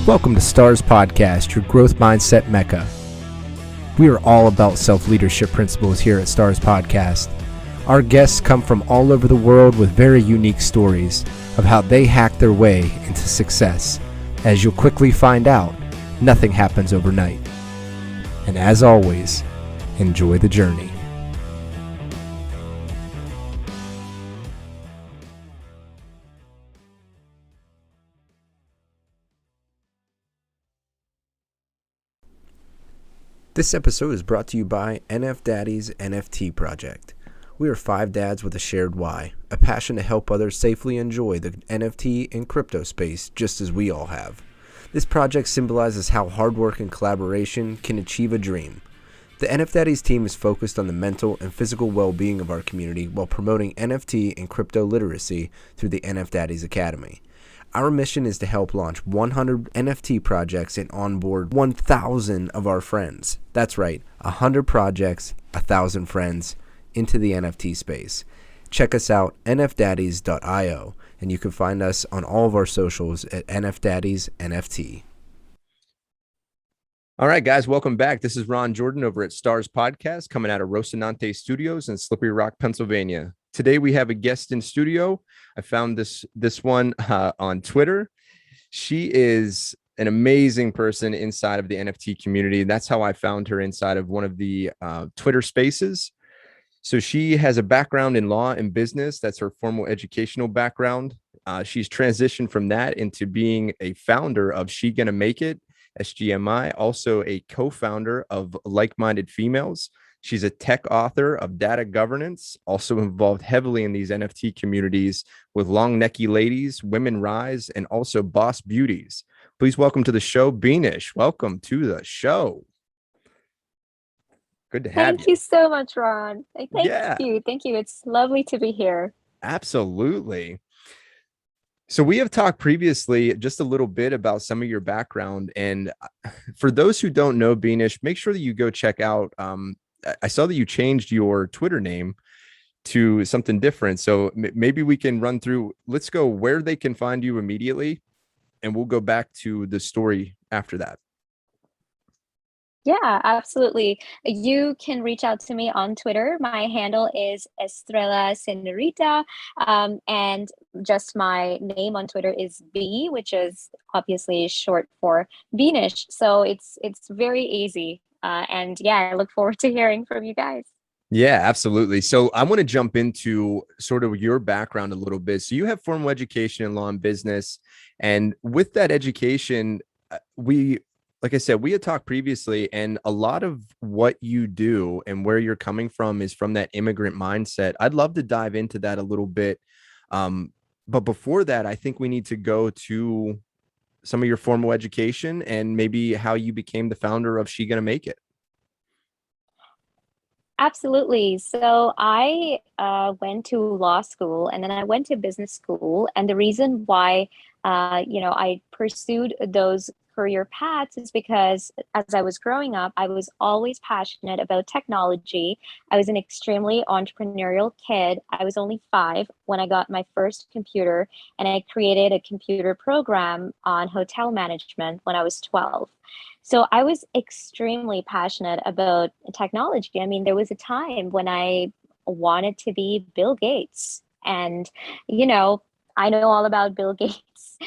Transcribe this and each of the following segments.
Welcome to Stars Podcast, your growth mindset mecca. We are all about self-leadership principles here at Stars Podcast. Our guests come from all over the world with very unique stories of how they hacked their way into success. As you'll quickly find out, nothing happens overnight. And as always, enjoy the journey. This episode is brought to you by NF Daddy's NFT project. We are 5 dads with a shared why, a passion to help others safely enjoy the NFT and crypto space just as we all have. This project symbolizes how hard work and collaboration can achieve a dream. The NF Daddy's team is focused on the mental and physical well-being of our community while promoting NFT and crypto literacy through the NF Daddy's Academy. Our mission is to help launch 100 NFT projects and onboard 1,000 of our friends. That's right, 100 projects, 1,000 friends into the NFT space. Check us out, nfdaddies.io, and you can find us on all of our socials at nfdaddiesnft. All right, guys, welcome back. This is Ron Jordan over at Stars Podcast, coming out of Rocinante Studios in Slippery Rock, Pennsylvania. Today we have a guest in studio. I found this one on Twitter. She is an amazing person inside of the NFT community. That's how I found her inside of one of the Twitter spaces. So she has a background in law and business. That's her formal educational background. She's transitioned from that into being a founder of She Gonna Make It, SGMI, also a co-founder of Like-Minded Females. She's a tech author of data governance, also involved heavily in these NFT communities with Long Necky Ladies, Women Rise, and also Boss Beauties. Please welcome to the show, Beenish. Welcome to the show. Good to have you. Thank you so much, Ron. Thank you. It's lovely to be here. Absolutely. So we have talked previously just a little bit about some of your background. And for those who don't know Beenish, make sure that you go check out. I saw that you changed your Twitter name to something different. So maybe we can run through, let's go where they can find you immediately. And we'll go back to the story after that. Yeah, absolutely. You can reach out to me on Twitter. My handle is Estrella Senorita, and just my name on Twitter is B, which is obviously short for Beenish. So it's very easy. And yeah, I look forward to hearing from you guys. Yeah, absolutely. So I want to jump into sort of your background a little bit. So you have formal education in law and business, and with that education, like I said, we had talked previously, and a lot of what you do and where you're coming from is from that immigrant mindset. I'd love to dive into that a little bit. But before that, I think we need to go to some of your formal education and maybe how you became the founder of She Gonna Make It. Absolutely. So I went to law school and then I went to business school. And the reason why, I pursued those career paths is because as I was growing up, I was always passionate about technology. I was an extremely entrepreneurial kid. I was only 5 when I got my first computer, and I created a computer program on hotel management when I was 12. So I was extremely passionate about technology. I mean, there was a time when I wanted to be Bill Gates. And, I know all about Bill Gates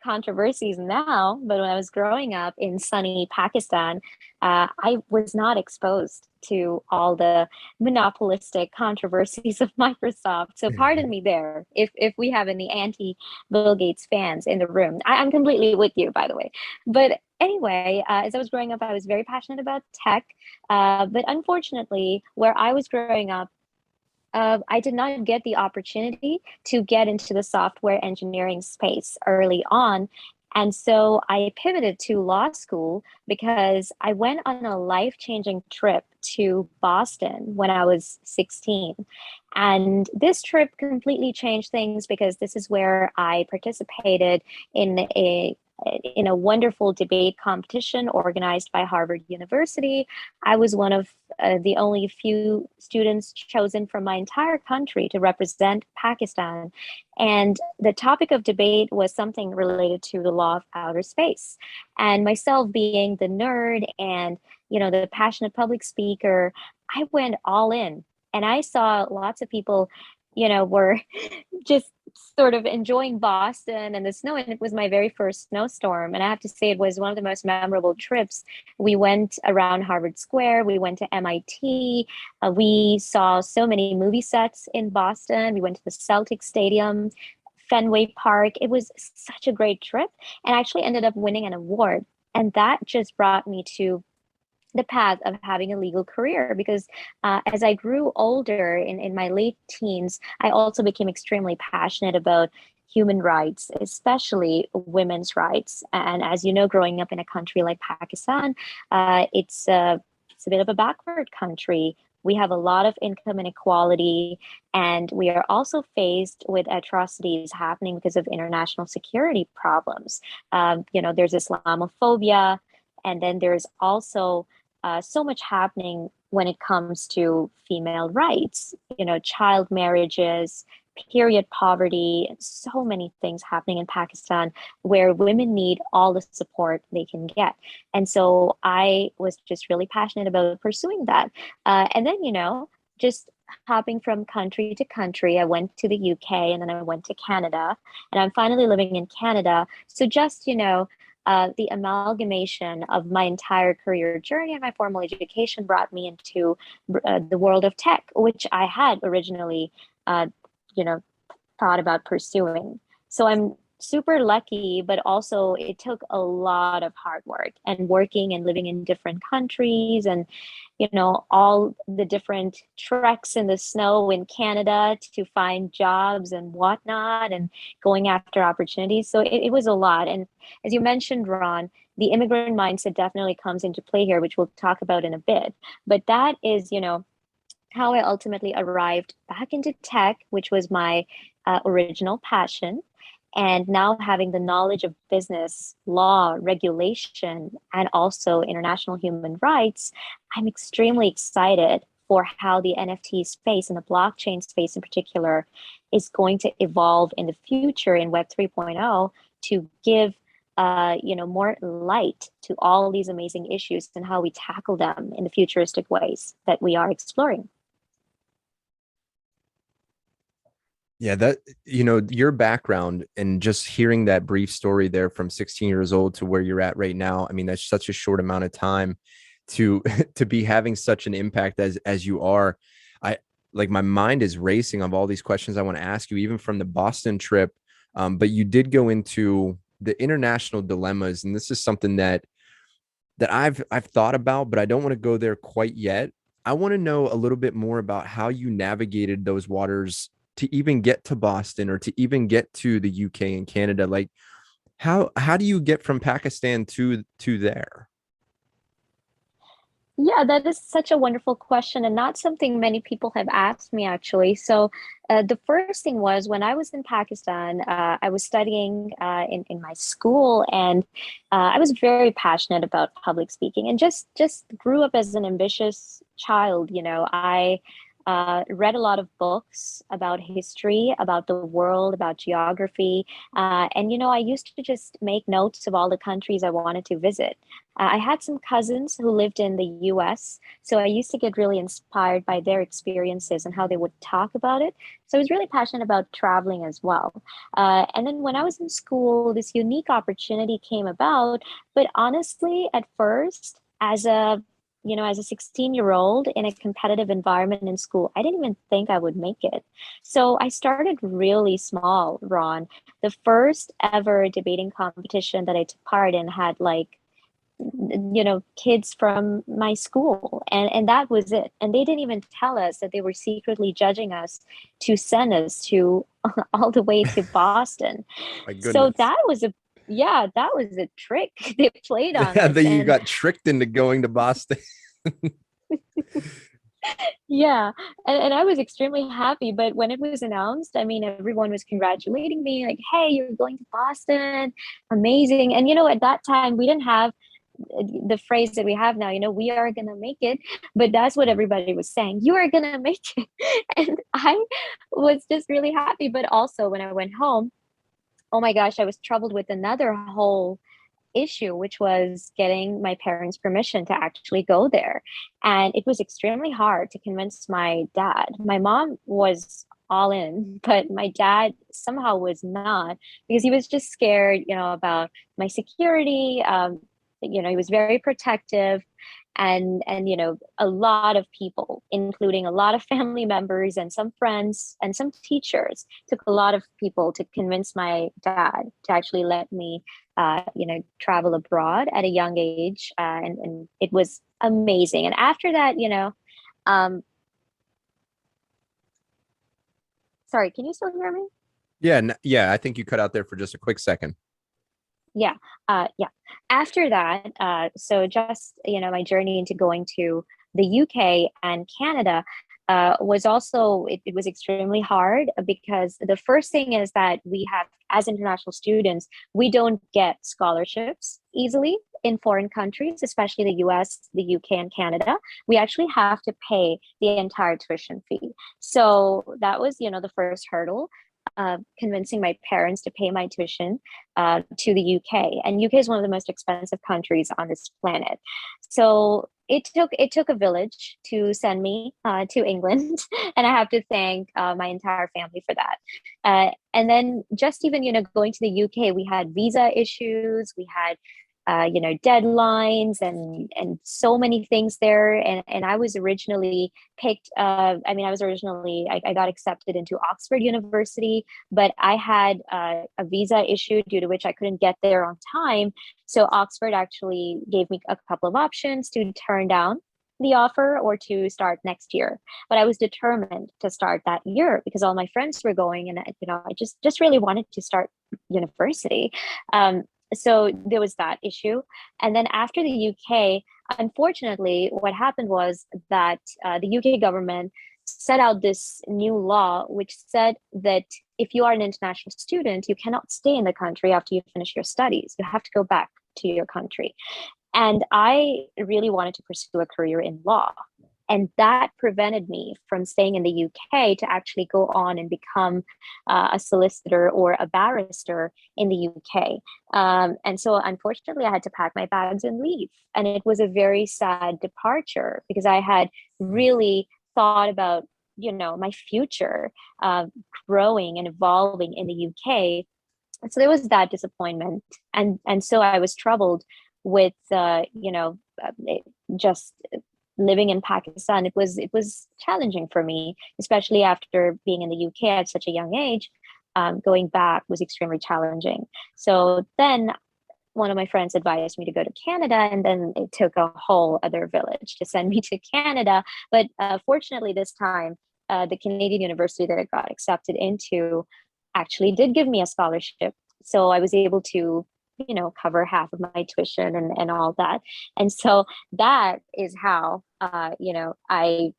controversies now, but when I was growing up in sunny Pakistan, I was not exposed to all the monopolistic controversies of Microsoft. So pardon me there if we have any anti-Bill Gates fans in the room. I'm completely with you, by the way. But anyway, as I was growing up, I was very passionate about tech. But unfortunately, where I was growing up, I did not get the opportunity to get into the software engineering space early on. And so I pivoted to law school because I went on a life-changing trip to Boston when I was 16. And this trip completely changed things because this is where I participated in in a wonderful debate competition organized by Harvard University. I was one of the only few students chosen from my entire country to represent Pakistan. And the topic of debate was something related to the law of outer space. And myself being the nerd and, the passionate public speaker, I went all in. And I saw lots of people, were just sort of enjoying Boston and the snow. And it was my very first snowstorm. And I have to say, it was one of the most memorable trips. We went around Harvard Square, we went to MIT, we saw so many movie sets in Boston. We went to the Celtics Stadium, Fenway Park. It was such a great trip, and I actually ended up winning an award. And that just brought me to the path of having a legal career because as I grew older in my late teens, I also became extremely passionate about human rights, especially women's rights. And as you know, growing up in a country like Pakistan, it's a bit of a backward country. We have a lot of income inequality, and we are also faced with atrocities happening because of international security problems. There's Islamophobia, and then there's also so much happening when it comes to female rights, child marriages, period poverty, and so many things happening in Pakistan where women need all the support they can get. And so I was just really passionate about pursuing that. And then, just hopping from country to country, I went to the UK and then I went to Canada, and I'm finally living in Canada. So just, the amalgamation of my entire career journey and my formal education brought me into the world of tech, which I had originally, you know, thought about pursuing. So I'm super lucky, but also it took a lot of hard work and working and living in different countries and, all the different treks in the snow in Canada to find jobs and whatnot and going after opportunities. So it was a lot. And as you mentioned, Ron, the immigrant mindset definitely comes into play here, which we'll talk about in a bit. But that is, how I ultimately arrived back into tech, which was my original passion. And now having the knowledge of business, law, regulation, and also international human rights, I'm extremely excited for how the NFT space and the blockchain space in particular is going to evolve in the future in Web 3.0 to give more light to all these amazing issues and how we tackle them in the futuristic ways that we are exploring. Yeah, your background and just hearing that brief story there from 16 years old to where you're at right now. I mean, that's such a short amount of time to to be having such an impact as you are. I like my mind is racing of all these questions I want to ask you, even from the Boston trip. But you did go into the international dilemmas, and this is something that I've thought about, but I don't want to go there quite yet. I want to know a little bit more about how you navigated those waters to even get to Boston or to even get to the UK and Canada. Like how do you get from Pakistan to there? Yeah, that is such a wonderful question, and not something many people have asked me actually. So, the first thing was when I was in Pakistan, I was studying in my school, and I was very passionate about public speaking, and just grew up as an ambitious child. I read a lot of books about history, about the world, about geography, and I used to just make notes of all the countries I wanted to visit. I had some cousins who lived in the US, so I used to get really inspired by their experiences and how they would talk about it. So I was really passionate about traveling as well. And then when I was in school, this unique opportunity came about. But honestly, at first, as a 16-year-old in a competitive environment in school, I didn't even think I would make it. So I started really small, Ron. The first ever debating competition that I took part in had kids from my school, and that was it. And they didn't even tell us that they were secretly judging us to send us to all the way to Boston. My So goodness. that was a trick they played on Yeah, us. that you And got tricked into going to Boston. Yeah, and I was extremely happy. But when it was announced, I mean, everyone was congratulating me, like, "Hey, you're going to Boston, amazing!" And at that time, we didn't have the phrase that we have now. We are gonna make it, but that's what everybody was saying. You are gonna make it, and I was just really happy. But also, when I went home, oh my gosh, I was troubled with another whole issue, which was getting my parents' permission to actually go there. And it was extremely hard to convince my dad. My mom was all in, but my dad somehow was not, because he was just scared, about my security. He was very protective, and a lot of people, including a lot of family members and some friends and some teachers, took a lot of people to convince my dad to actually let me travel abroad at a young age. And it was amazing. And after that, um, sorry, can you still hear me? Yeah, yeah, I think you cut out there for just a quick second. Yeah. Yeah. After that, so just, my journey into going to the UK and Canada was also, it was extremely hard, because the first thing is that we have, as international students, we don't get scholarships easily in foreign countries, especially the US, the UK, and Canada. We actually have to pay the entire tuition fee. So that was, the first hurdle. Convincing my parents to pay my tuition to the UK. And UK is one of the most expensive countries on this planet. So it took a village to send me to England, and I have to thank my entire family for that. And then just even going to the UK, we had visa issues, we had deadlines and so many things there. And I was originally picked. I was originally I got accepted into Oxford University, but I had a visa issue due to which I couldn't get there on time. So Oxford actually gave me a couple of options to turn down the offer or to start next year. But I was determined to start that year because all my friends were going, and I just really wanted to start university. Um, so there was that issue. And then after the UK, unfortunately, what happened was that the UK government set out this new law which said that if you are an international student, you cannot stay in the country after you finish your studies. You have to go back to your country. And I really wanted to pursue a career in law. And that prevented me from staying in the UK to actually go on and become a solicitor or a barrister in the UK. And so, unfortunately, I had to pack my bags and leave. And it was a very sad departure because I had really thought about, my future growing and evolving in the UK. And so there was that disappointment, and so I was troubled with just living in Pakistan. It was challenging for me, especially after being in the UK at such a young age. Going back was extremely challenging. So then one of my friends advised me to go to Canada, and then it took a whole other village to send me to Canada. But fortunately, this time, the Canadian university that I got accepted into actually did give me a scholarship. So I was able to, cover half of my tuition and all that. And so that is how, I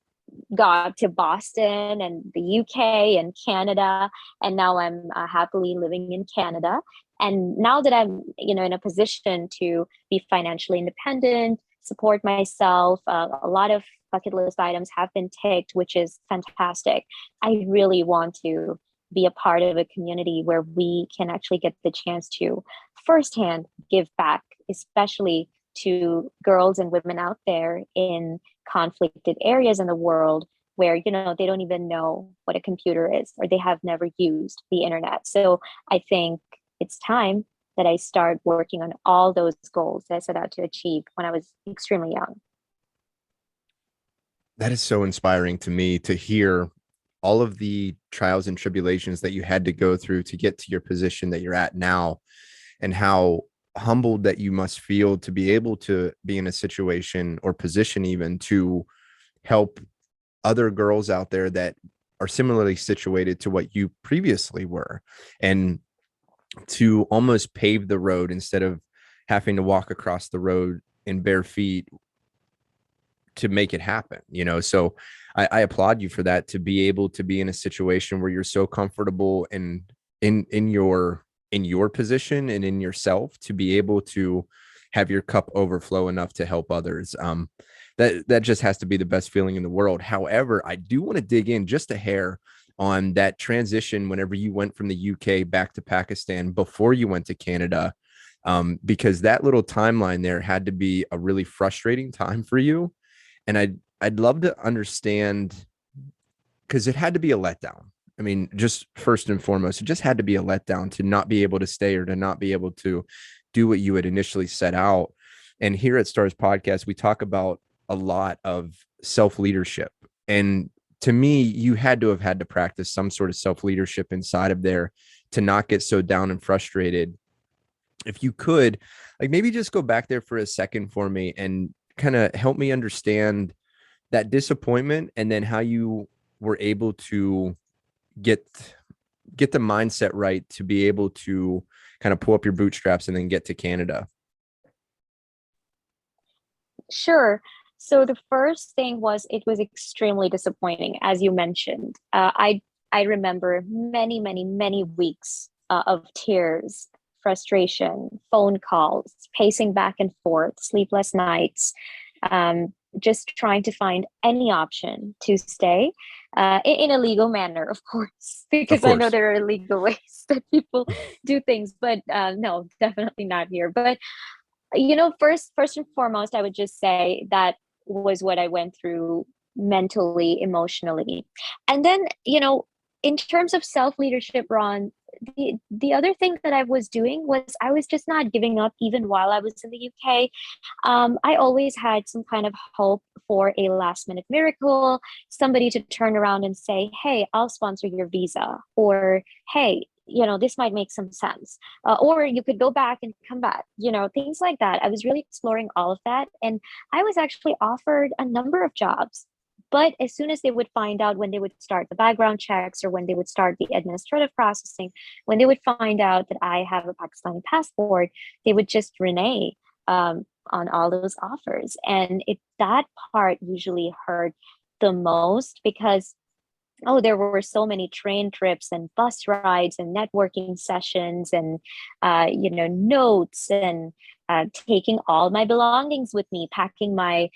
got to Boston and the UK and Canada, and now I'm happily living in Canada. And now that I'm, in a position to be financially independent, support myself, a lot of bucket list items have been ticked, which is fantastic. I really want to be a part of a community where we can actually get the chance to firsthand give back, especially to girls and women out there in conflicted areas in the world where they don't even know what a computer is or they have never used the internet. So I think it's time that I start working on all those goals that I set out to achieve when I was extremely young. That is so inspiring to me to hear all of the trials and tribulations that you had to go through to get to your position that you're at now, and how humbled that you must feel to be able to be in a situation or position even to help other girls out there that are similarly situated to what you previously were, and to almost pave the road instead of having to walk across the road in bare feet to make it happen, you know? So I applaud you for that, to be able to be in a situation where you're so comfortable in your position and in yourself, to be able to have your cup overflow enough to help others. That just has to be the best feeling in the world. However, I do want to dig in just a hair on that transition whenever you went from the UK back to Pakistan before you went to Canada, because that little timeline there had to be a really frustrating time for you. And I'd love to understand, because it had to be a letdown. I mean, just first and foremost, it just had to be a letdown to not be able to stay, or to not be able to do what you had initially set out. And here at Stars Podcast, we talk about a lot of self-leadership. And to me, you had to have had to practice some sort of self-leadership inside of there to not get so down and frustrated. If you could, like, maybe just go back there for a second for me and kind of help me understand that disappointment, and then how you were able to get the mindset right to be able to kind of pull up your bootstraps and then get to Canada. Sure. So the first thing was, it was extremely disappointing, as you mentioned. I remember many, many, many weeks of tears, frustration, phone calls, pacing back and forth, sleepless nights, just trying to find any option to stay in a legal manner, of course, Of because I know course. there are illegal ways that people do things, but no, definitely not here. But first and foremost, I would just say that was what I went through mentally, emotionally. And then, in terms of self-leadership, Ron, the other thing that I was doing was, I was just not giving up even while I was in the UK. I always had some kind of hope for a last minute miracle, somebody to turn around and say, hey, I'll sponsor your visa, or hey, this might make some sense, or you could go back and come back, things like that. I was really exploring all of that. And I was actually offered a number of jobs. But as soon as they would find out, when they would start the background checks, or when they would start the administrative processing, when they would find out that I have a Pakistani passport, they would just renege on all those offers. And that part usually hurt the most, because there were so many train trips and bus rides and networking sessions and notes, and taking all my belongings with me, packing my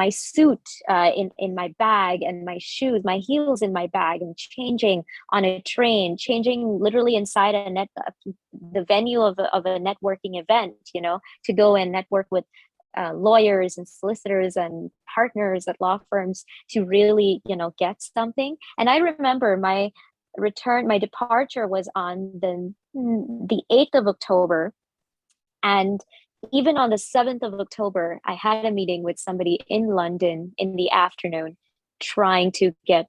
suit in my bag, and my shoes, my heels in my bag, and changing on a train, changing literally inside the venue of a networking event, to go and network with lawyers and solicitors and partners at law firms, to really, get something. And I remember my departure was on the 8th of October. And even on the 7th of October, I had a meeting with somebody in London in the afternoon, trying to get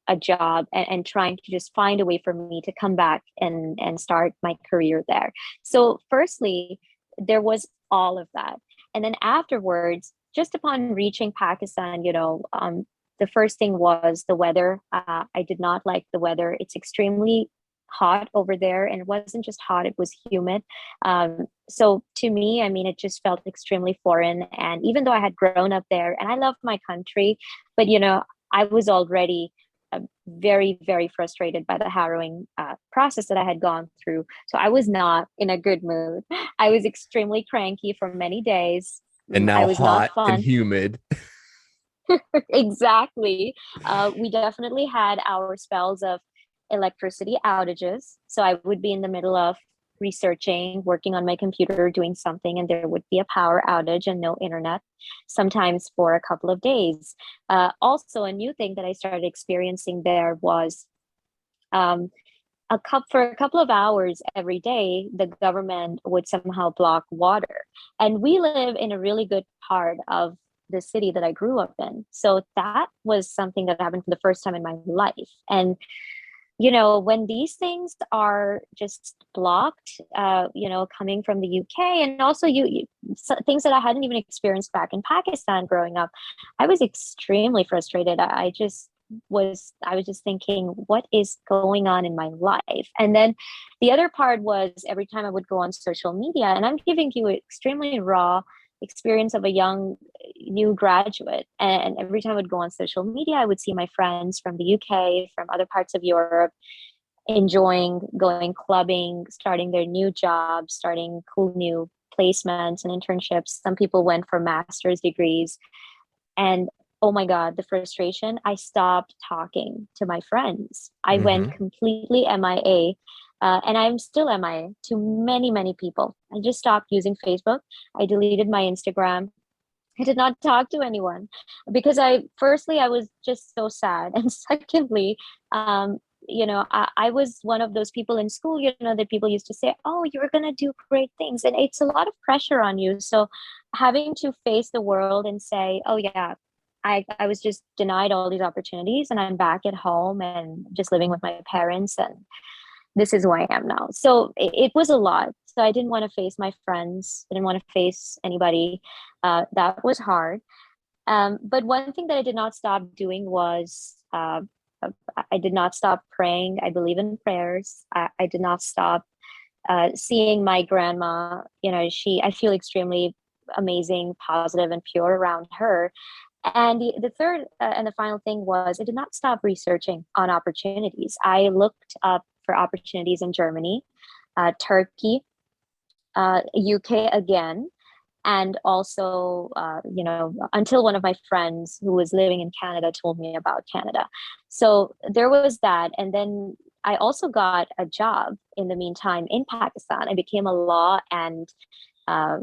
a job, and trying to just find a way for me to come back and start my career there. So firstly, there was all of that. And then afterwards, just upon reaching Pakistan, the first thing was the weather. I did not like the weather. It's extremely hot over there, and it wasn't just hot, it was humid. So to me, I mean, it just felt extremely foreign. And even though I had grown up there and I loved my country, but I was already very, very frustrated by the harrowing process that I had gone through. So I was not in a good mood. I was extremely cranky for many days. And I now was not hot and fun. humid. Exactly. We definitely had our spells of electricity outages. So I would be in the middle of researching, working on my computer, doing something, and there would be a power outage and no internet, sometimes for a couple of days. Also, a new thing that I started experiencing there was for a couple of hours every day, the government would somehow block water. And we live in a really good part of the city that I grew up in. So that was something that happened for the first time in my life. And when these things are just blocked, coming from the UK, and also things that I hadn't even experienced back in Pakistan growing up, I was extremely frustrated. I was just thinking, what is going on in my life? And then the other part was, every time I would go on social media, and I'm giving you extremely raw experience of a young new graduate. And every time I would go on social media, I would see my friends from the UK, from other parts of Europe, enjoying going clubbing, starting their new jobs, starting cool new placements and internships. Some people went for master's degrees. And oh my God, the frustration, I stopped talking to my friends. I Mm-hmm. went completely MIA. And I'm still MIA to many, many people. I just stopped using Facebook. I deleted my Instagram. I did not talk to anyone because firstly, I was just so sad. And secondly, um, I was one of those people in school, that people used to say, oh, you're going to do great things. And it's a lot of pressure on you. So having to face the world and say, oh, yeah, I was just denied all these opportunities and I'm back at home and just living with my parents. And this is who I am now. So it was a lot. So I didn't want to face my friends. I didn't want to face anybody. That was hard. But one thing that I did not stop doing was I did not stop praying. I believe in prayers. I did not stop seeing my grandma. I feel extremely amazing, positive, and pure around her. And the third and the final thing was I did not stop researching on opportunities. I looked up for opportunities in Germany, Turkey, UK again, and also, until one of my friends who was living in Canada told me about Canada. So there was that. And then I also got a job in the meantime in Pakistan. I became a law and a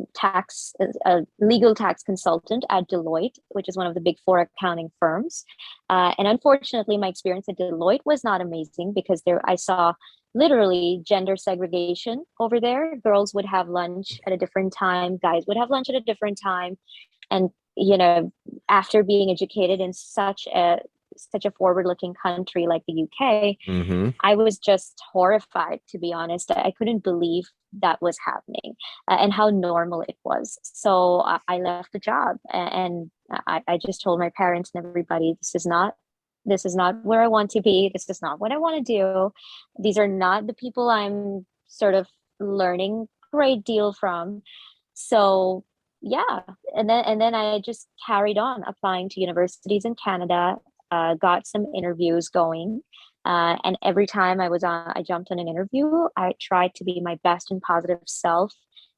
legal tax consultant at Deloitte, which is one of the big four accounting firms. And unfortunately, my experience at Deloitte was not amazing because I saw literally gender segregation over there. Girls would have lunch at a different time, guys would have lunch at a different time. And, after being educated in such a forward-looking country like the UK, Mm-hmm. I was just horrified, to be honest. I couldn't believe that was happening and how normal it was. So I left the job and I just told my parents and everybody, this is not where I want to be. This is not what I want to do. These are not the people I'm sort of learning a great deal from. So yeah, and then I just carried on applying to universities in Canada, got some interviews going. And every time I jumped on an interview, I tried to be my best and positive self,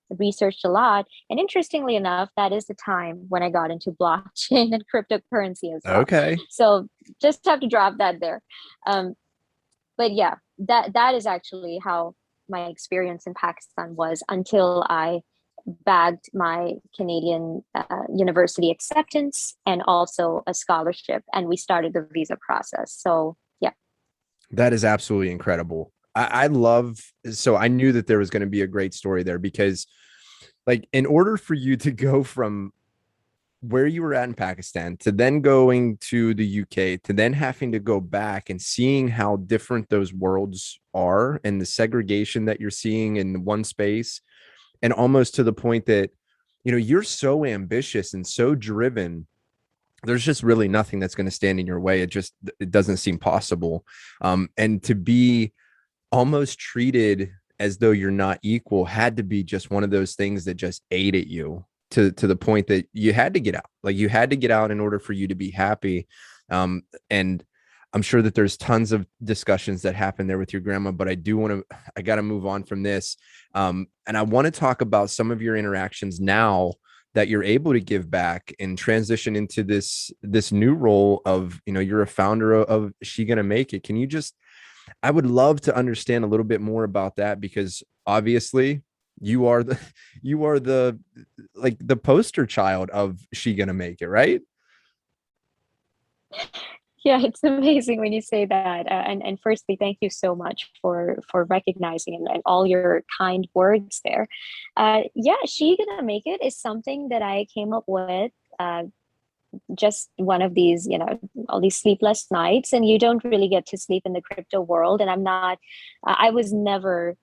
researched a lot. And interestingly enough, that is the time when I got into blockchain and cryptocurrency as well. Okay. So just have to drop that there. Um, but yeah, that is actually how my experience in Pakistan was until I bagged my Canadian university acceptance and also a scholarship, and we started the visa process. So yeah. That is absolutely incredible. I love, so I knew that there was going to be a great story there because, like, in order for you to go from where you were at in Pakistan to then going to the UK to then having to go back and seeing how different those worlds are and the segregation that you're seeing in one space, and almost to the point that, you're so ambitious and so driven, there's just really nothing that's going to stand in your way. It doesn't seem possible. And to be almost treated as though you're not equal had to be just one of those things that just ate at you to the point that you had to get out. Like, you had to get out in order for you to be happy. And I'm sure that there's tons of discussions that happen there with your grandma, but I got to move on from this. And I want to talk about some of your interactions now that you're able to give back and transition into this new role of, you're a founder of She Gonna Make It. I would love to understand a little bit more about that, because obviously you are the you are the like the poster child of She Gonna Make It, right? Yeah, it's amazing when you say that. And firstly, thank you so much for recognizing and all your kind words there. Yeah, She Gonna Make It is something that I came up with just one of these, all these sleepless nights, and you don't really get to sleep in the crypto world. And I was never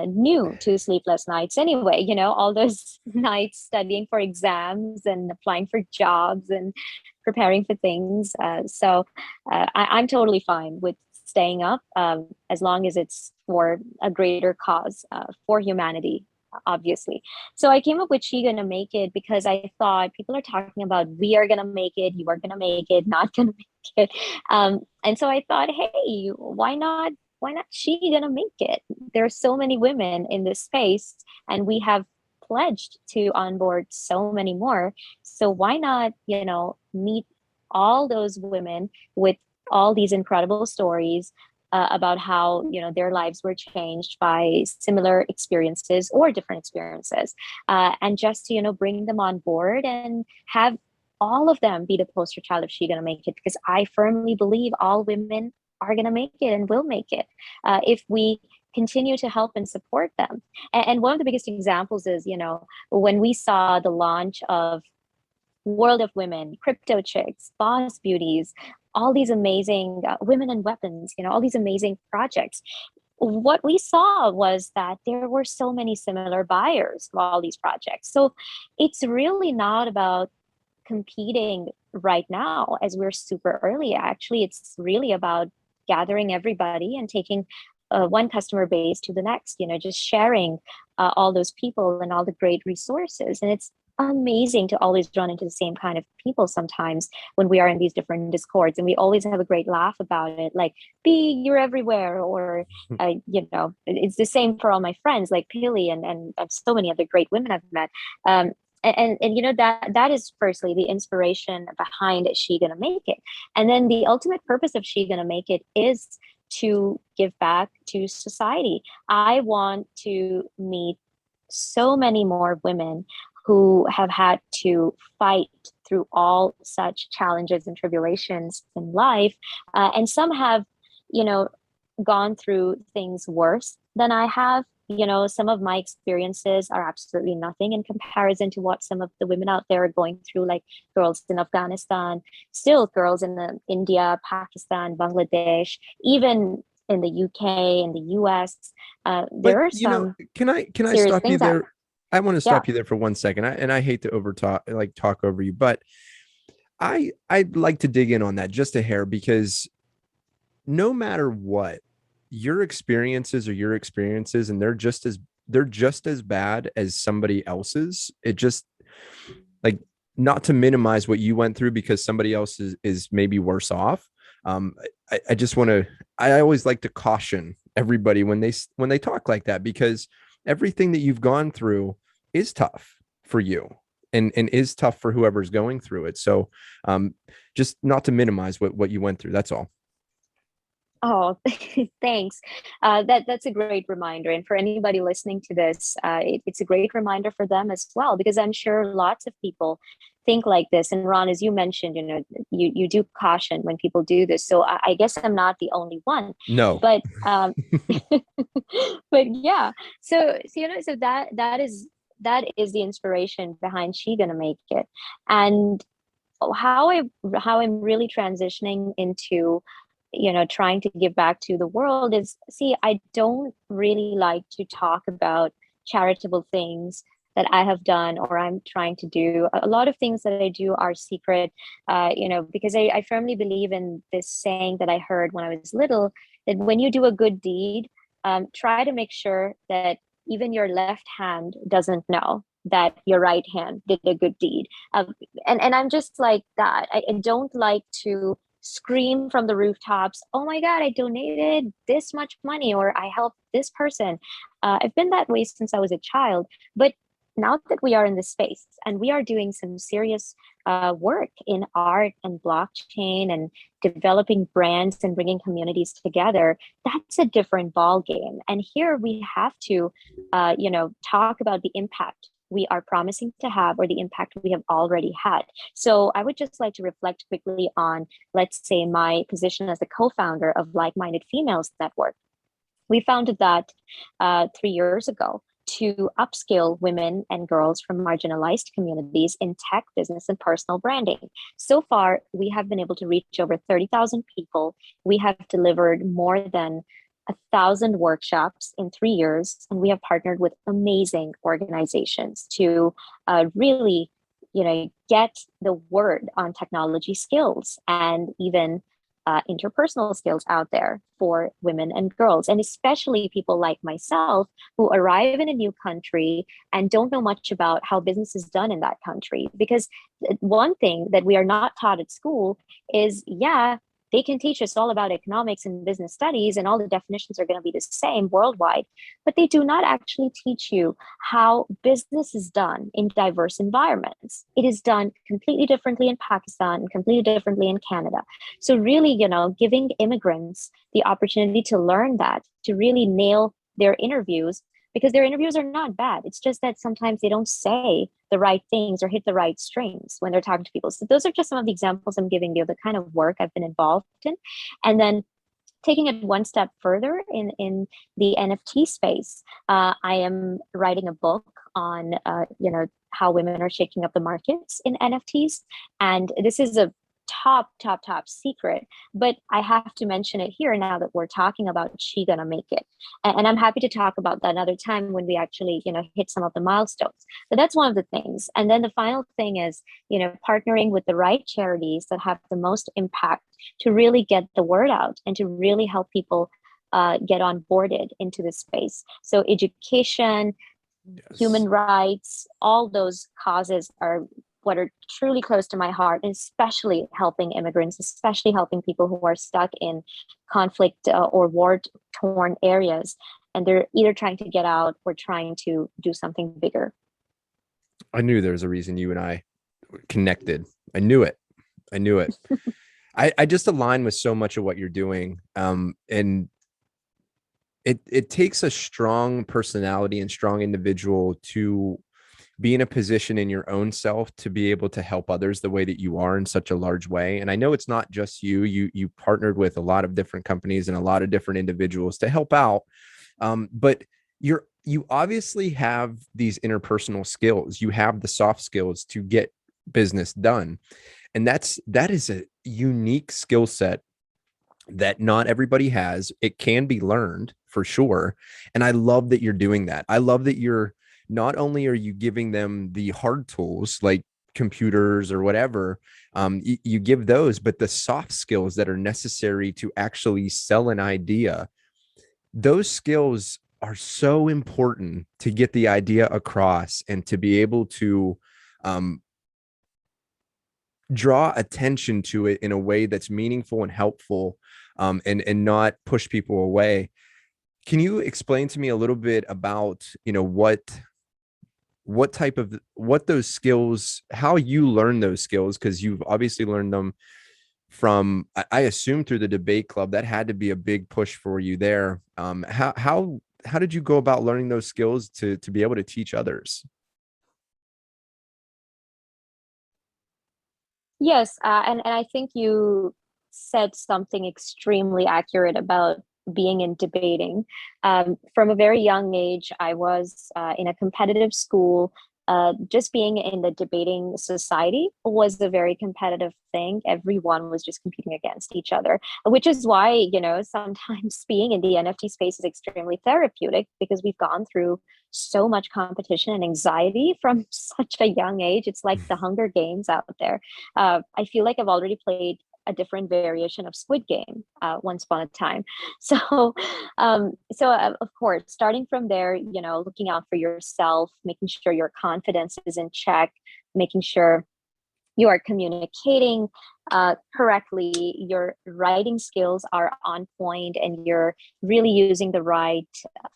new to sleepless nights anyway, all those nights studying for exams and applying for jobs and preparing for things. I'm totally fine with staying up as long as it's for a greater cause for humanity. obviously. So I came up with She Gonna Make It because I thought people are talking about we are gonna make it, you are gonna make it, not gonna make it. And so I thought, hey, why not she gonna make it? There are so many women in this space, and we have pledged to onboard so many more. So why not, meet all those women with all these incredible stories about how their lives were changed by similar experiences or different experiences, and just to bring them on board and have all of them be the poster child of She Gonna Make It, because I firmly believe all women are gonna make it and will make it if we continue to help and support them. And one of the biggest examples is, when we saw the launch of World of Women, Crypto Chicks, Boss Beauties, all these amazing women and weapons, all these amazing projects. What we saw was that there were so many similar buyers of all these projects. So it's really not about competing right now, as we're super early. Actually, it's really about gathering everybody and taking one customer base to the next, just sharing all those people and all the great resources. And it's amazing to always run into the same kind of people sometimes when we are in these different discords, and we always have a great laugh about it, like, B, you're everywhere, or it's the same for all my friends like Pili and so many other great women I've met. And that is firstly the inspiration behind She Gonna Make It. And then the ultimate purpose of She Gonna Make It is to give back to society. I want to meet so many more women who have had to fight through all such challenges and tribulations in life. And some have, gone through things worse than I have. Some of my experiences are absolutely nothing in comparison to what some of the women out there are going through, like girls in Afghanistan, still girls in India, Pakistan, Bangladesh, even in the UK and the US. But There are some can I serious stop you things out. there? I want to Yeah. stop you there for 1 second. And I hate to talk over you, but I'd like to dig in on that just a hair, because no matter what, your experiences are your experiences, and they're just as bad as somebody else's. It just, like, not to minimize what you went through, because somebody else is maybe worse off. I just want to, I always like to caution everybody when they talk like that, because everything that you've gone through is tough for you, and is tough for whoever's going through it. So just not to minimize what you went through. That's all. Oh, thanks. That's a great reminder, and for anybody listening to this, it's a great reminder for them as well, because I'm sure lots of people think like this. And Ron, as you mentioned, you do caution when people do this, so I guess I'm not the only one. No. But but yeah, so that is the inspiration behind She Gonna Make It. And how I'm really transitioning into trying to give back to the world is, see, I don't really like to talk about charitable things that I have done or I'm trying to do. A lot of things that I do are secret, because I firmly believe in this saying that I heard when I was little, that when you do a good deed, try to make sure that even your left hand doesn't know that your right hand did a good deed. And I'm just like that. I don't like to scream from the rooftops, oh my God, I donated this much money or I helped this person. I've been that way since I was a child. But now that we are in this space and we are doing some serious work in art and blockchain and developing brands and bringing communities together, that's a different ball game. And here we have to, talk about the impact we are promising to have or the impact we have already had. So I would just like to reflect quickly on, let's say, my position as the co-founder of Like-Minded Females Network. We founded that 3 years ago to upskill women and girls from marginalized communities in tech, business, and personal branding. So far, we have been able to reach over 30,000 people. We have delivered more than 1,000 workshops in 3 years, and we have partnered with amazing organizations to really, get the word on technology skills and even interpersonal skills out there for women and girls, and especially people like myself who arrive in a new country and don't know much about how business is done in that country. Because one thing that we are not taught at school is, yeah, they can teach us all about economics and business studies, and all the definitions are going to be the same worldwide, but they do not actually teach you how business is done in diverse environments. It is done completely differently in Pakistan and completely differently in Canada. So really, giving immigrants the opportunity to learn that, to really nail their interviews, because their interviews are not bad. It's just that sometimes they don't say the right things or hit the right strings when they're talking to people. So those are just some of the examples I'm giving you of the kind of work I've been involved in. And then taking it one step further in the NFT space, I am writing a book on how women are shaking up the markets in NFTs, and this is a top secret, but I have to mention it here now that we're talking about She Gonna Make It. And I'm happy to talk about that another time when we actually hit some of the milestones. But that's one of the things. And then the final thing is partnering with the right charities that have the most impact to really get the word out and to really help people get onboarded into this space. So education, Yes. human rights, all those causes are what are truly close to my heart, and especially helping immigrants, especially helping people who are stuck in conflict or war-torn areas, and they're either trying to get out or trying to do something bigger. I knew there was a reason you and I connected. I knew it. I knew it. I just align with so much of what you're doing. And it takes a strong personality and strong individual to be in a position in your own self to be able to help others the way that you are in such a large way. And I know it's not just you partnered with a lot of different companies and a lot of different individuals to help out. But you obviously have these interpersonal skills. You have the soft skills to get business done. And that is a unique skill set that not everybody has. It can be learned for sure. And I love that you're doing that. I love that you're not only are you giving them the hard tools like computers or whatever, you give those, but the soft skills that are necessary to actually sell an idea, those skills are so important to get the idea across and to be able to draw attention to it in a way that's meaningful and helpful, and not push people away. Can you explain to me a little bit about what those skills, how you learn those skills? Because you've obviously learned them from, I assume, through the debate club. That had to be a big push for you there. How did you go about learning those skills to be able to teach others? Yes, and I think you said something extremely accurate about being in debating. From a very young age, I was in a competitive school. Just being in the debating society was a very competitive thing. Everyone was just competing against each other, which is why, sometimes being in the NFT space is extremely therapeutic, because we've gone through so much competition and anxiety from such a young age. It's like the Hunger Games out there. I feel like I've already played a different variation of Squid Game once upon a time. So, of course, starting from there, looking out for yourself, making sure your confidence is in check, making sure you are communicating correctly, your writing skills are on point, and you're really using the right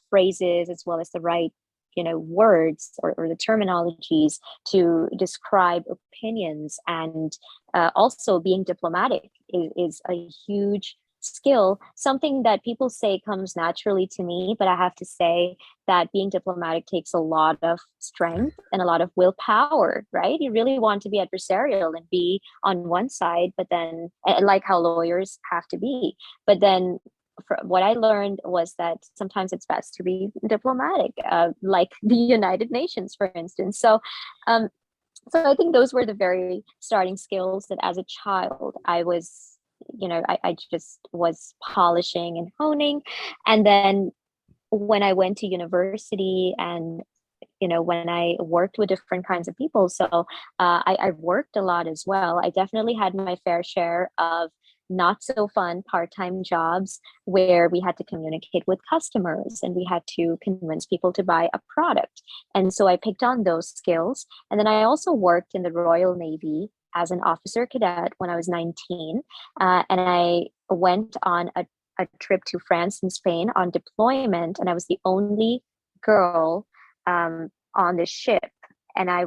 phrases as well as the right words or the terminologies to describe opinions. And also being diplomatic is a huge skill, something that people say comes naturally to me, but I have to say that being diplomatic takes a lot of strength and a lot of willpower, right? You really want to be adversarial and be on one side, but then, like how lawyers have to be, but then what I learned was that sometimes it's best to be diplomatic, like the United Nations, for instance. So I think those were the very starting skills that as a child I was, I just was polishing and honing. And then when I went to university and when I worked with different kinds of people. So I worked a lot as well. I definitely had my fair share of not so fun part-time jobs where we had to communicate with customers and we had to convince people to buy a product. And so I picked on those skills. And then I also worked in the Royal Navy as an officer cadet when I was 19. And I went on a trip to France and Spain on deployment, and I was the only girl on the ship. And I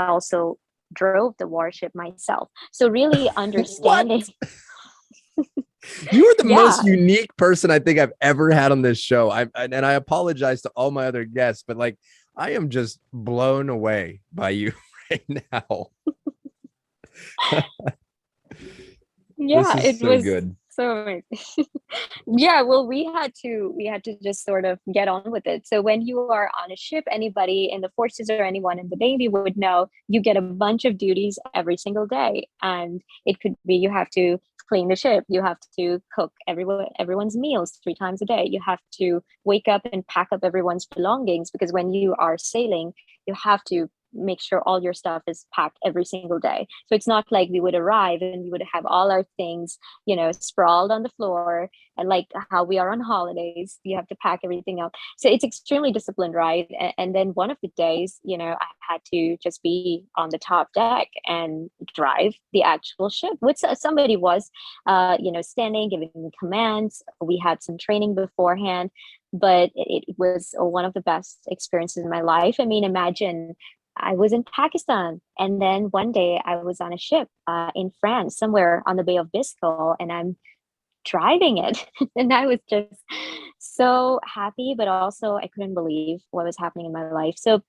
also drove the warship myself. So really What? understanding, You are the most yeah, unique person I think I've ever had on this show. And I apologize to all my other guests, but like I am just blown away by you right now. This yeah, is it so was good. so amazing. Yeah, well, we had to just sort of get on with it. So when you are on a ship, anybody in the forces or anyone in the Navy would know you get a bunch of duties every single day. And it could be you have to clean the ship, you have to cook everyone's meals 3 times a day. You have to wake up and pack up everyone's belongings because when you are sailing, you have to make sure all your stuff is packed every single day. So it's not like we would arrive and we would have all our things, sprawled on the floor, and like how we are on holidays, you have to pack everything up. So it's extremely disciplined, right? And then one of the days, I had to just be on the top deck and drive the actual ship, which somebody was, standing, giving me commands. We had some training beforehand, but it was one of the best experiences in my life. I mean, imagine I was in Pakistan, and then one day I was on a ship in France, somewhere on the Bay of Biscay, and I'm driving it. And I was just so happy, but also I couldn't believe what was happening in my life. So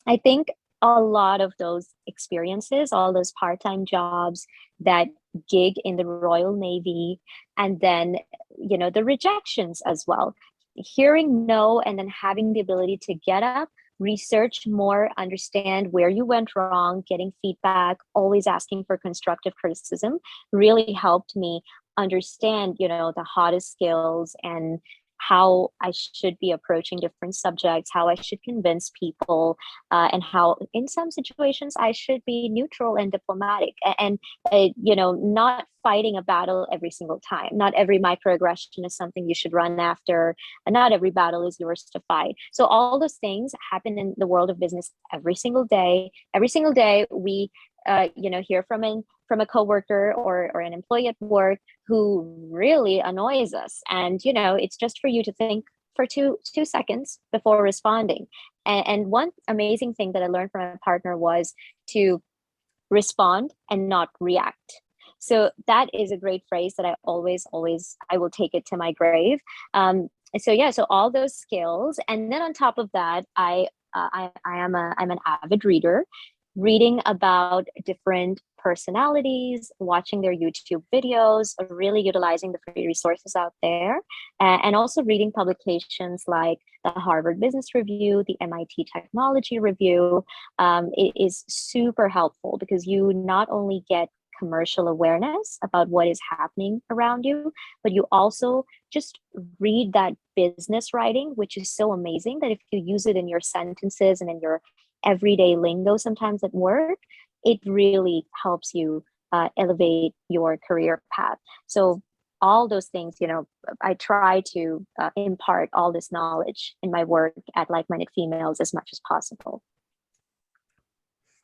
I think a lot of those experiences, all those part-time jobs, that gig in the Royal Navy, and then, the rejections as well. Hearing no and then having the ability to get up, research more, understand where you went wrong, getting feedback, always asking for constructive criticism really helped me understand, the hottest skills and how I should be approaching different subjects, how I should convince people, and how in some situations I should be neutral and diplomatic, and not fighting a battle every single time. Not every microaggression is something you should run after, and not every battle is yours to fight. So all those things happen in the world of business every single day. Every single day, we hear from a coworker or an employee at work who really annoys us, and it's just for you to think for two seconds before responding. And one amazing thing that I learned from a partner was to respond and not react. So that is a great phrase that I always I will take it to my grave. So yeah, so all those skills, and then on top of that, I'm an avid reader, reading about different personalities, watching their YouTube videos, really utilizing the free resources out there, and also reading publications like the Harvard Business Review, the MIT Technology Review. It is super helpful because you not only get commercial awareness about what is happening around you, but you also just read that business writing, which is so amazing that if you use it in your sentences and in your everyday lingo sometimes at work, it really helps you elevate your career path. So all those things, I try to impart all this knowledge in my work at Like-Minded Females as much as possible.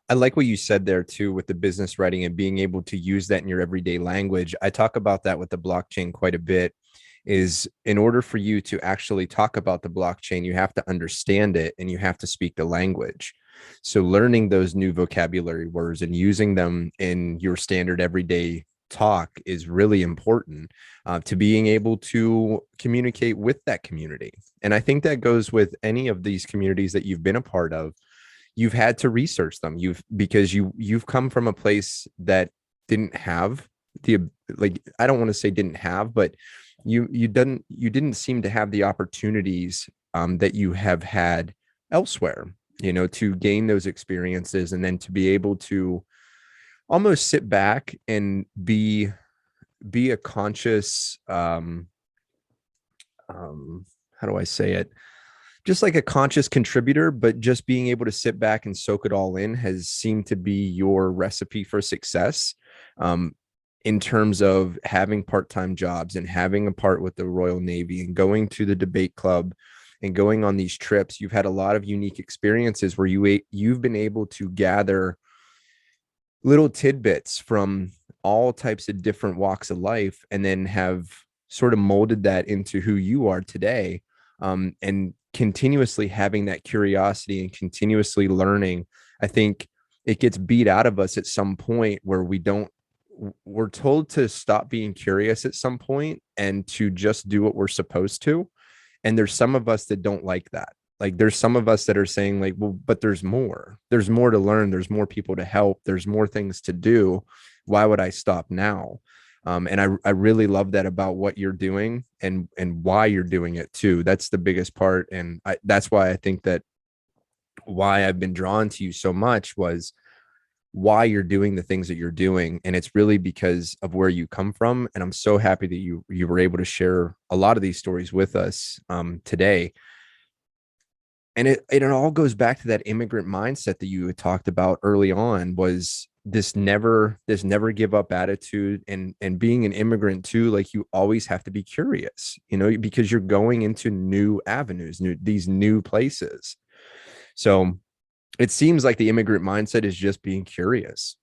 I like what you said there too with the business writing and being able to use that in your everyday language. I talk about that with the blockchain quite a bit. Is in order for you to actually talk about the blockchain, you have to understand it and you have to speak the language. So learning those new vocabulary words and using them in your standard everyday talk is really important to being able to communicate with that community. And I think that goes with any of these communities that you've been a part of. You've had to research them. You've come from a place that didn't have the, like, I don't want to say didn't have, but you didn't seem to have the opportunities that you have had elsewhere, to gain those experiences and then to be able to almost sit back and be a conscious how do I say it, just like a conscious contributor, but just being able to sit back and soak it all in has seemed to be your recipe for success. in terms of having part-time jobs and having a part with the Royal Navy and going to the debate club and going on these trips, you've had a lot of unique experiences where you've been able to gather little tidbits from all types of different walks of life and then have sort of molded that into who you are today, and continuously having that curiosity and continuously learning. I think it gets beat out of us at some point where we're told to stop being curious at some point and to just do what we're supposed to. And there's some of us that don't like that. Like there's some of us that are saying like, well, but there's more to learn, there's more people to help, there's more things to do. Why would I stop now? And I really love that about what you're doing and why you're doing it too. That's the biggest part. And that's why I think that why I've been drawn to you so much was why you're doing the things that you're doing, and it's really because of where you come from. And I'm so happy that you were able to share a lot of these stories with us today. And it all goes back to that immigrant mindset that you had talked about early on, was this never give up attitude. And being an immigrant too, like you always have to be curious, because you're going into new avenues, these new places. So it seems like the immigrant mindset is just being curious.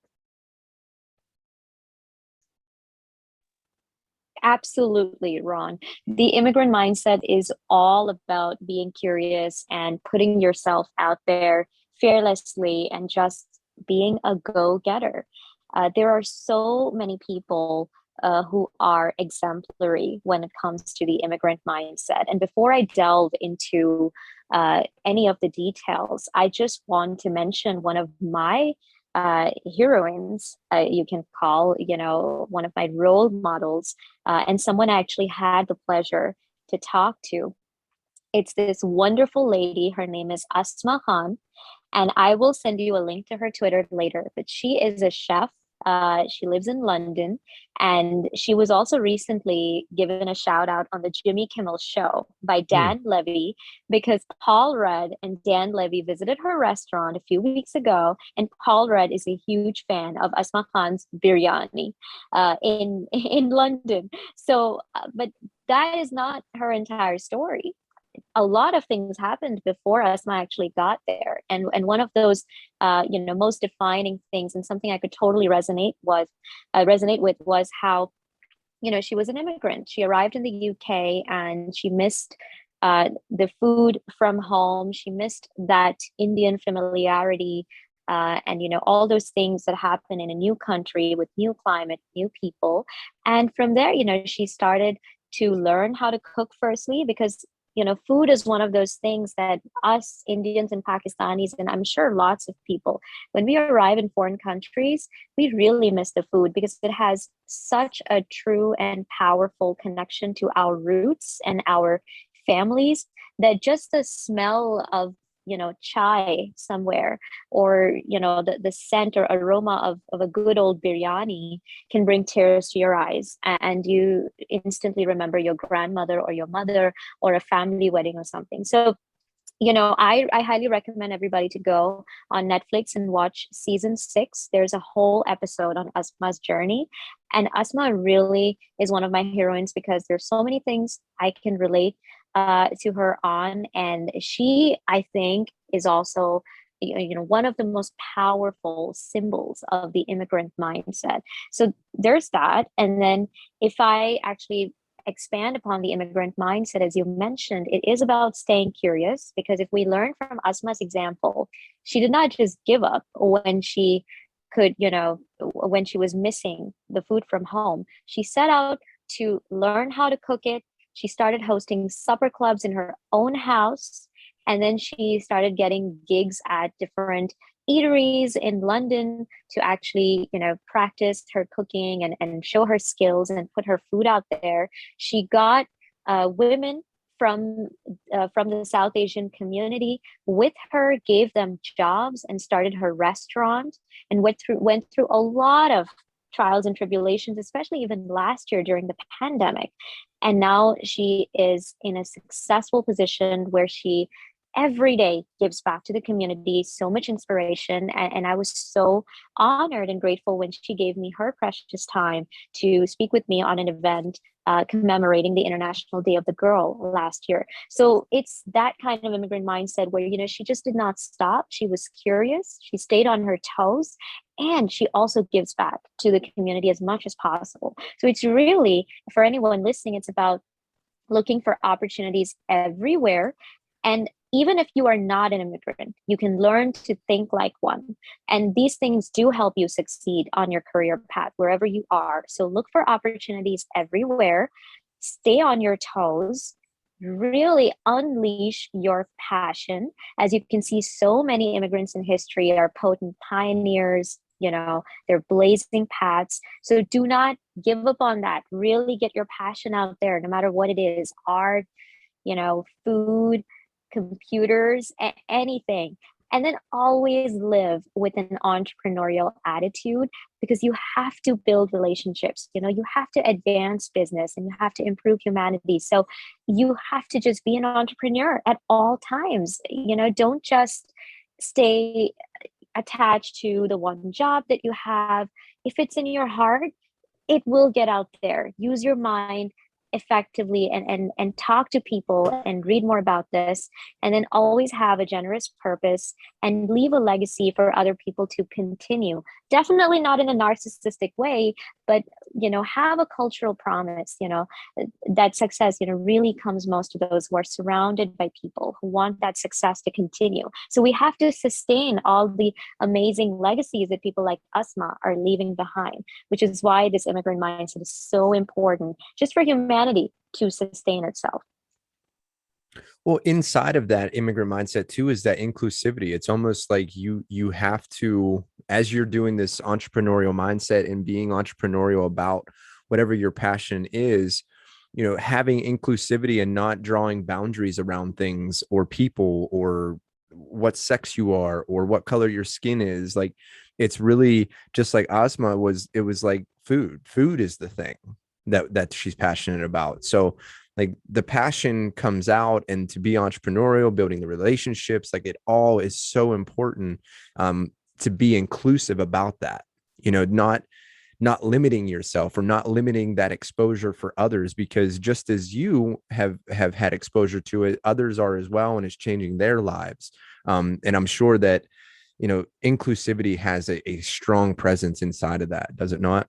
Absolutely, Ron. The immigrant mindset is all about being curious and putting yourself out there fearlessly and just being a go-getter. There are so many people who are exemplary when it comes to the immigrant mindset. And before I delve into any of the details, I just want to mention one of my heroines, you can call, one of my role models, and someone I actually had the pleasure to talk to. It's this wonderful lady. Her name is Asma Khan, and I will send you a link to her Twitter later. But she is a chef. She lives in London, and she was also recently given a shout out on the Jimmy Kimmel Show by Hmm. Dan Levy, because Paul Rudd and Dan Levy visited her restaurant a few weeks ago, and Paul Rudd is a huge fan of Asma Khan's biryani in London. So, but that is not her entire story. A lot of things happened before Asma actually got there, and one of those most defining things, and something I could totally resonate with, was how she was an immigrant. She arrived in the UK and she missed the food from home. She missed that Indian familiarity, and all those things that happen in a new country with new climate, new people. And from there, she started to learn how to cook, firstly because food is one of those things that us Indians and Pakistanis, and I'm sure lots of people, when we arrive in foreign countries, we really miss the food because it has such a true and powerful connection to our roots and our families, that just the smell of chai somewhere, or the scent or aroma of a good old biryani can bring tears to your eyes, and you instantly remember your grandmother or your mother or a family wedding or something. So I highly recommend everybody to go on Netflix and watch season 6. There's a whole episode on Asma's journey. And Asma really is one of my heroines because there's so many things I can relate to her on. And she, I think, is also one of the most powerful symbols of the immigrant mindset. So there's that. And then if I actually expand upon the immigrant mindset, as you mentioned, it is about staying curious, because if we learn from Asma's example, she did not just give up when she could, when she was missing the food from home. She set out to learn how to cook it. She started hosting supper clubs in her own house. And then she started getting gigs at different eateries in London to actually, practice her cooking and show her skills and put her food out there. She got women from from the South Asian community with her, gave them jobs, and started her restaurant, and went through a lot of trials and tribulations, especially even last year during the pandemic. And now she is in a successful position where she every day gives back to the community, so much inspiration. And I was so honored and grateful when she gave me her precious time to speak with me on an event commemorating the International Day of the Girl last year. So it's that kind of immigrant mindset where, she just did not stop. She was curious, she stayed on her toes, and she also gives back to the community as much as possible. So it's really, for anyone listening, it's about looking for opportunities everywhere. And even if you are not an immigrant, you can learn to think like one. And these things do help you succeed on your career path, wherever you are. So look for opportunities everywhere, stay on your toes, really unleash your passion. As you can see, so many immigrants in history are potent pioneers. They're blazing paths. So do not give up on that. Really get your passion out there, no matter what it is: art, food, computers, anything. And then always live with an entrepreneurial attitude, because you have to build relationships. You have to advance business and you have to improve humanity. So you have to just be an entrepreneur at all times. Don't just stay attached to the one job that you have. If it's in your heart, it will get out there. Use your mind effectively, and talk to people and read more about this, and then always have a generous purpose and leave a legacy for other people to continue. Definitely not in a narcissistic way, but have a cultural promise. That success really comes most to those who are surrounded by people who want that success to continue. So we have to sustain all the amazing legacies that people like Asma are leaving behind, which is why this immigrant mindset is so important just for humanity to sustain itself. Well, inside of that immigrant mindset too is that inclusivity. It's almost like you have to, as you're doing this entrepreneurial mindset and being entrepreneurial about whatever your passion is, having inclusivity and not drawing boundaries around things or people or what sex you are or what color your skin is. Like, it's really just like Asma was. It was like food is the thing that she's passionate about. So like the passion comes out, and to be entrepreneurial, building the relationships, like it all is so important, to be inclusive about that, not limiting yourself or not limiting that exposure for others, because just as you have had exposure to it, others are as well, and it's changing their lives. And I'm sure that, inclusivity has a strong presence inside of that, does it not?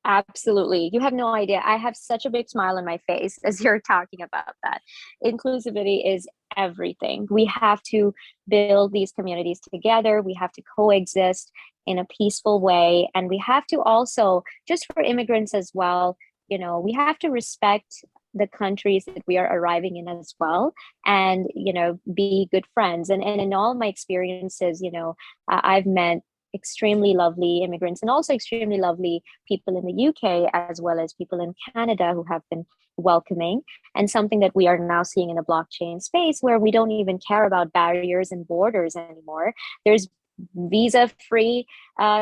Absolutely. You have no idea. I have such a big smile on my face as you're talking about that. Inclusivity is everything. We have to build these communities together. We have to coexist in a peaceful way. And we have to also, just for immigrants as well, we have to respect the countries that we are arriving in as well, and be good friends. And in all my experiences, I've met extremely lovely immigrants and also extremely lovely people in the UK, as well as people in Canada who have been welcoming. And something that we are now seeing in the blockchain space, where we don't even care about barriers and borders anymore. There's visa free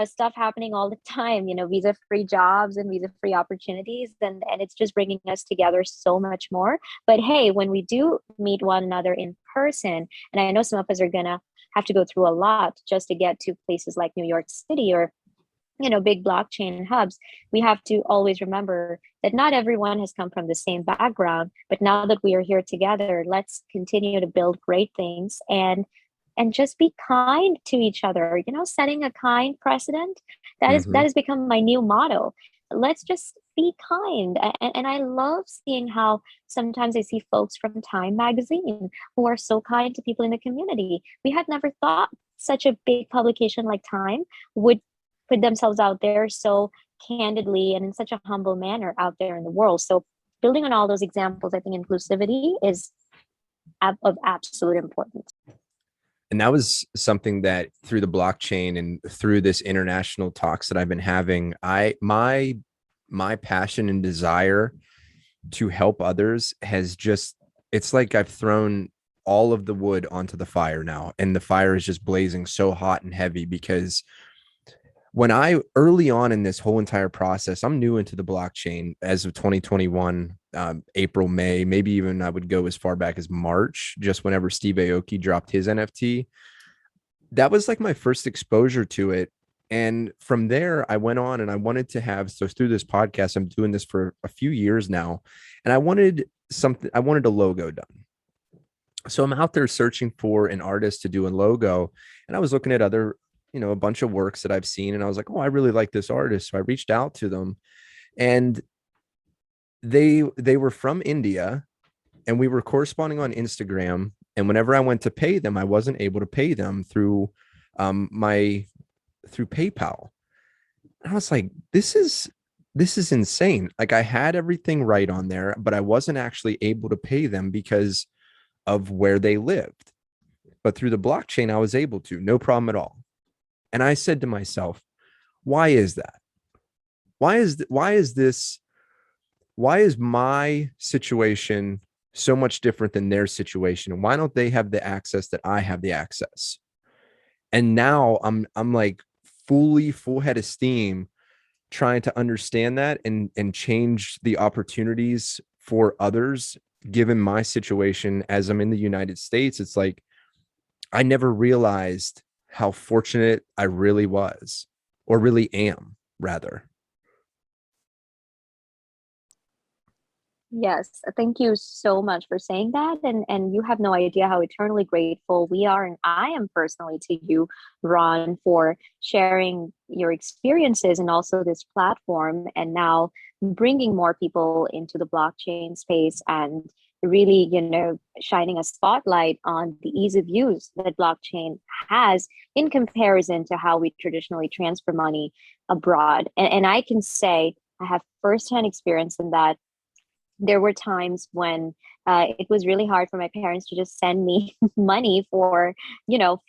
stuff happening all the time, visa free jobs and visa free opportunities, and it's just bringing us together so much more. But hey, when we do meet one another in person, and I know some of us are gonna have to go through a lot just to get to places like New York City or big blockchain hubs, we have to always remember that not everyone has come from the same background. But now that we are here together, let's continue to build great things, and just be kind to each other, setting a kind precedent. That Mhm. has become my new motto. Let's just be kind. And I love seeing how sometimes I see folks from Time magazine who are so kind to people in the community. We had never thought such a big publication like Time would put themselves out there so candidly and in such a humble manner out there in the world. So building on all those examples, I think inclusivity is of absolute importance. And that was something that through the blockchain and through this international talks that I've been having, my passion and desire to help others has just, it's like I've thrown all of the wood onto the fire now, and the fire is just blazing so hot and heavy. Because when I early on in this whole entire process, I'm new into the blockchain as of 2021. April, May, maybe even I would go as far back as March, just whenever Steve Aoki dropped his NFT. That was like my first exposure to it. And from there, I went on and I wanted to have, so through this podcast, I'm doing this for a few years now, and I wanted a logo done. So I'm out there searching for an artist to do a logo. And I was looking at other, a bunch of works that I've seen. And I was like, oh, I really like this artist. So I reached out to them, and they were from India, and we were corresponding on Instagram. And whenever I went to pay them, I wasn't able to pay them my through PayPal. And I was like, this is insane. Like, I had everything right on there, but I wasn't actually able to pay them because of where they lived. But through the blockchain, I was able to, no problem at all. And I said to myself, why is that? Why is my situation so much different than their situation? And why don't they have the access that I have the access? And now I'm like full head of steam trying to understand that and change the opportunities for others given my situation as I'm in the United States. It's like I never realized how fortunate I really was, or really am, rather. Yes, thank you so much for saying that. And you have no idea how eternally grateful we are, and I am personally, to you, Ron, for sharing your experiences and also this platform, and now bringing more people into the blockchain space and really, shining a spotlight on the ease of use that blockchain has in comparison to how we traditionally transfer money abroad. And I can say I have firsthand experience in that there were times when it was really hard for my parents to just send me money for,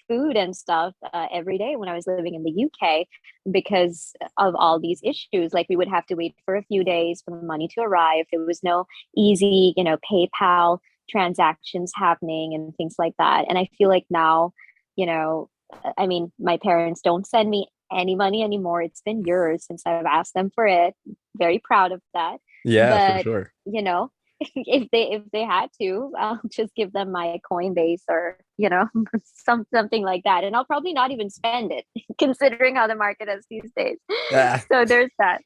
food and stuff every day when I was living in the UK because of all these issues. Like, we would have to wait for a few days for the money to arrive. There was no easy, PayPal transactions happening and things like that. And I feel like now, I mean, my parents don't send me any money anymore. It's been years since I've asked them for it. Very proud of that. Yeah, for But sure. if they had to, I'll just give them my Coinbase or something like that, and I'll probably not even spend it, considering how the market is these days. Ah, So there's that.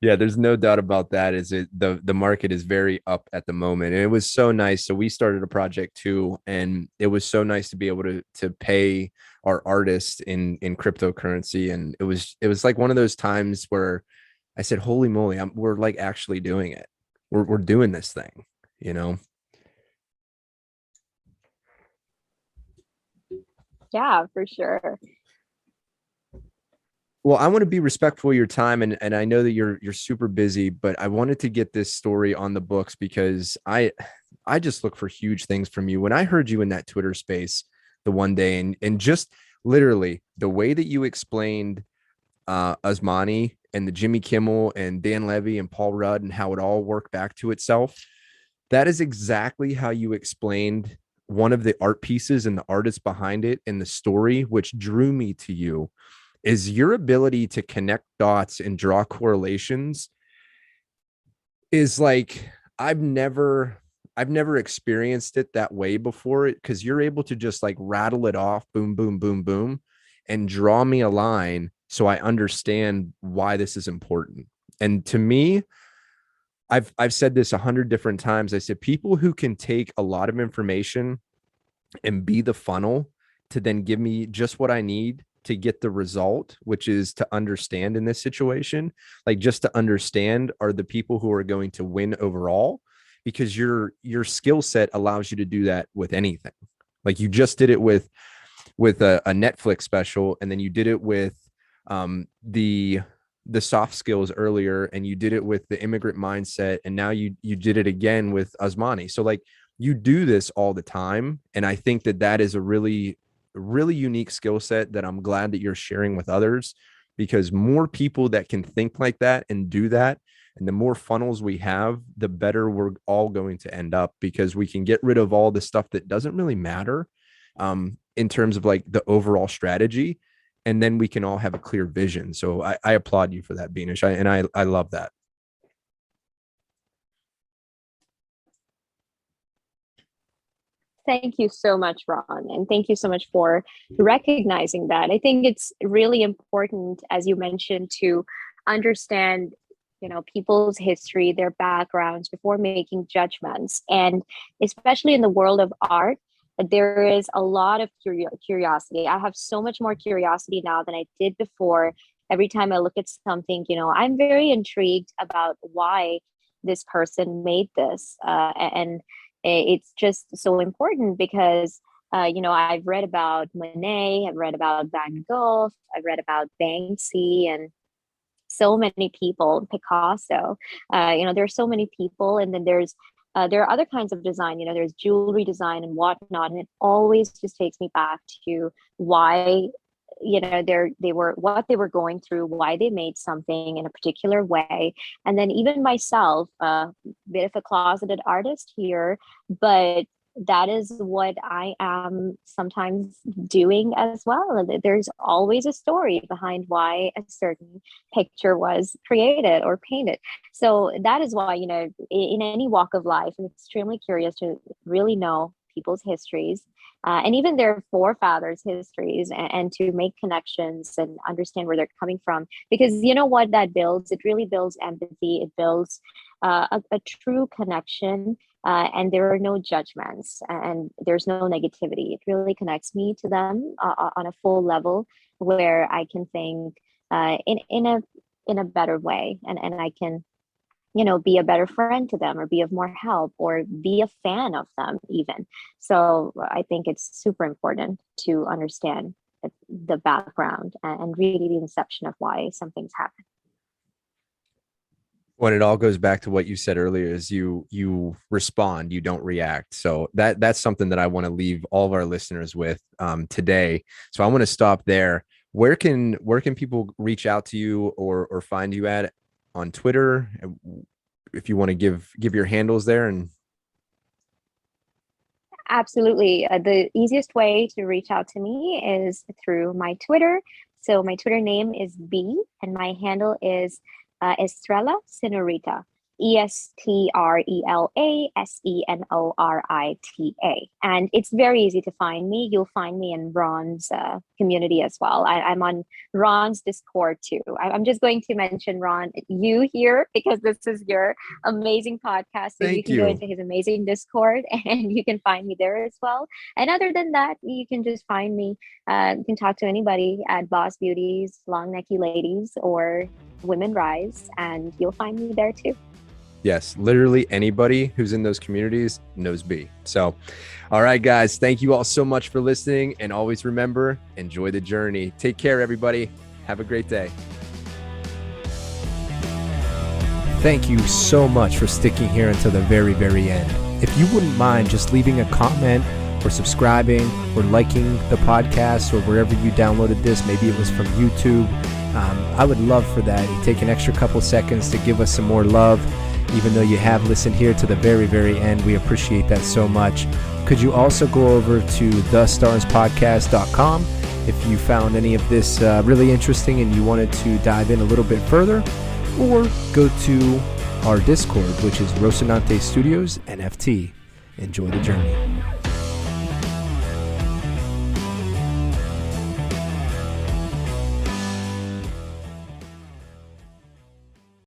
yeah, there's no doubt about that. Is it the market is very up at the moment, and it was so nice. So we started a project too, and it was so nice to be able to pay our artists in cryptocurrency, and it was like one of those times where I said, "Holy moly, we're like actually doing it. We're doing this thing, you know." Yeah, for sure. Well, I want to be respectful of your time, and I know that you're super busy, but I wanted to get this story on the books because I just look for huge things from you. When I heard you in that Twitter space the one day, and just literally the way that you explained Asmani and the Jimmy Kimmel and Dan Levy and Paul Rudd and how it all worked back to itself, that is exactly how you explained one of the art pieces and the artist behind it and the story, which drew me to you, is your ability to connect dots and draw correlations. Is like I've never experienced it that way before, it because you're able to just like rattle it off, boom, boom, boom, boom, and draw me a line so I understand why this is important. And to me, I've said this 100 different times. I said people who can take a lot of information and be the funnel to then give me just what I need to get the result, which is to understand in this situation, like just to understand, are the people who are going to win overall, because your skill set allows you to do that with anything. Like you just did it with a Netflix special, and then you did it with the soft skills earlier, and you did it with the immigrant mindset, and now you did it again with Asmani. So like you do this all the time, and I think that is a really unique skill set that I'm glad that you're sharing with others, because more people that can think like that and do that, and the more funnels we have, the better we're all going to end up, because we can get rid of all the stuff that doesn't really matter in terms of like the overall strategy, and then we can all have a clear vision. So I applaud you for that, Beenish. I love that. Thank you so much, Ron. And thank you so much for recognizing that. I think it's really important, as you mentioned, to understand, people's history, their backgrounds before making judgments. And especially in the world of art, there is a lot of curiosity. I have so much more curiosity now than I did before. Every time I look at something, I'm very intrigued about why this person made this. And it's just so important because I've read about Monet, I've read about Van Gogh, I've read about Banksy, and so many people, Picasso. There's so many people, and then there are other kinds of design. There's jewelry design and whatnot, and it always just takes me back to why they were what they were going through, why they made something in a particular way. And then even myself, a bit of a closeted artist here, but that is what I am sometimes doing as well. There's always a story behind why a certain picture was created or painted. So that is why, in any walk of life, I'm extremely curious to really know people's histories, and even their forefathers' histories, and to make connections and understand where they're coming from. Because you know what that builds? It really builds empathy. It builds a true connection, and there are no judgments and there's no negativity. It really connects me to them on a full level, where I can think in a better way, and I can be a better friend to them, or be of more help, or be a fan of them even. So I think it's super important to understand the background and really the inception of why something's happened. When it all goes back to what you said earlier, is you respond, you don't react. So that's something that I want to leave all of our listeners with today. So I want to stop there. Where can people reach out to you or find you at on Twitter, if you want to give your handles there? And Absolutely. The easiest way to reach out to me is through my Twitter. So my Twitter name is B, and my handle is Estrella Senorita. ESTRELA SENORITA. And it's very easy to find me. You'll find me in Ron's community as well. I'm on Ron's Discord too. I'm just going to mention Ron, you here, because this is your amazing podcast. So you can go into his amazing Discord and you can find me there as well. And other than that, you can just find me. You can talk to anybody at Boss Beauties, Long Necky Ladies, or Women Rise, and you'll find me there too. Yes, literally anybody who's in those communities knows B. So, all right, guys, thank you all so much for listening. And always remember, enjoy the journey. Take care, everybody. Have a great day. Thank you so much for sticking here until the very, very end. If you wouldn't mind just leaving a comment or subscribing or liking the podcast or wherever you downloaded this, maybe it was from YouTube, I would love for that. You take an extra couple seconds to give us some more love. Even though you have listened here to the very, very end, we appreciate that so much. Could you also go over to thestarspodcast.com if you found any of this really interesting and you wanted to dive in a little bit further, or go to our Discord, which is Rocinante Studios NFT. Enjoy the journey.